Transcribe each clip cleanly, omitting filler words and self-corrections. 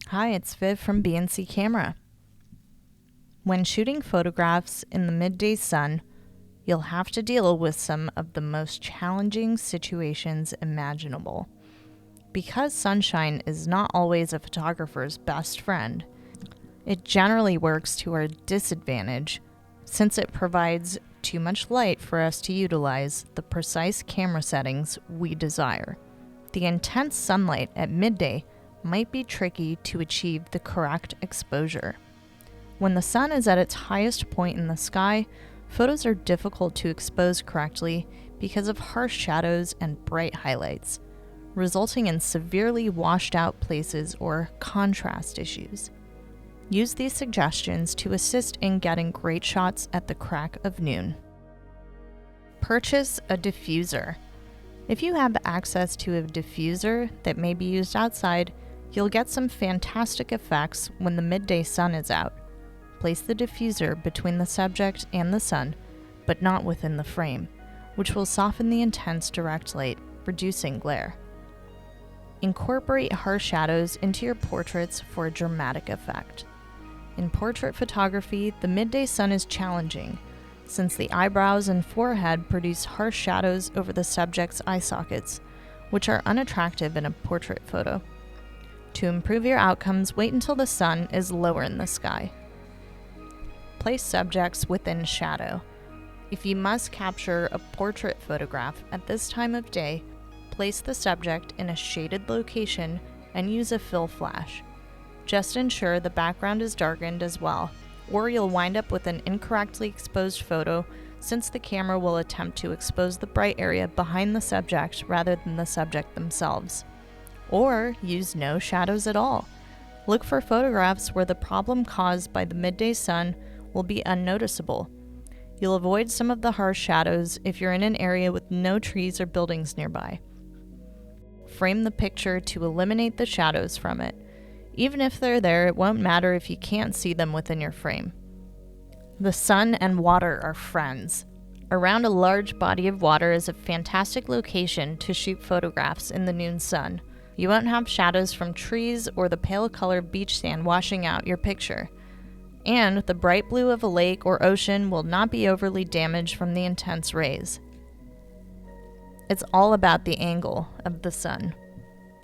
Hi, it's Viv from B&C Camera. When shooting photographs in the midday sun, you'll have to deal with some of the most challenging situations imaginable. Because sunshine is not always a photographer's best friend, it generally works to our disadvantage since it provides too much light for us to utilize the precise camera settings we desire. The intense sunlight at midday might be tricky to achieve the correct exposure. When the sun is at its highest point in the sky, photos are difficult to expose correctly because of harsh shadows and bright highlights, resulting in severely washed out places or contrast issues. Use these suggestions to assist in getting great shots at the crack of noon. Purchase a diffuser. If you have access to a diffuser that may be used outside, you'll get some fantastic effects when the midday sun is out. Place the diffuser between the subject and the sun, but not within the frame, which will soften the intense direct light, reducing glare. Incorporate harsh shadows into your portraits for a dramatic effect. In portrait photography, the midday sun is challenging, since the eyebrows and forehead produce harsh shadows over the subject's eye sockets, which are unattractive in a portrait photo. To improve your outcomes, wait until the sun is lower in the sky. Place subjects within shadow. If you must capture a portrait photograph at this time of day, place the subject in a shaded location and use a fill flash. Just ensure the background is darkened as well, or you'll wind up with an incorrectly exposed photo since the camera will attempt to expose the bright area behind the subject rather than the subject themselves. Or use no shadows at all. Look for photographs where the problem caused by the midday sun will be unnoticeable. You'll avoid some of the harsh shadows if you're in an area with no trees or buildings nearby. Frame the picture to eliminate the shadows from it. Even if they're there, it won't matter if you can't see them within your frame. The sun and water are friends. Around a large body of water is a fantastic location to shoot photographs in the noon sun. You won't have shadows from trees or the pale color beach sand washing out your picture. And the bright blue of a lake or ocean will not be overly damaged from the intense rays. It's all about the angle of the sun.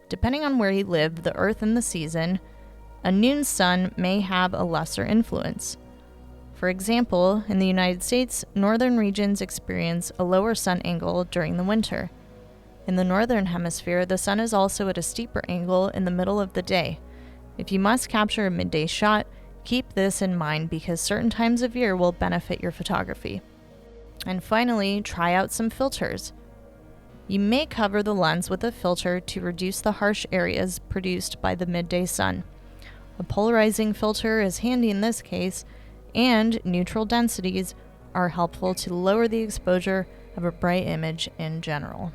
Depending on where you live, the earth and the season, a noon sun may have a lesser influence. For example, in the United States, northern regions experience a lower sun angle during the winter. In the northern hemisphere, the sun is also at a steeper angle in the middle of the day. If you must capture a midday shot, keep this in mind because certain times of year will benefit your photography. And finally, try out some filters. You may cover the lens with a filter to reduce the harsh areas produced by the midday sun. A polarizing filter is handy in this case, and neutral densities are helpful to lower the exposure of a bright image in general.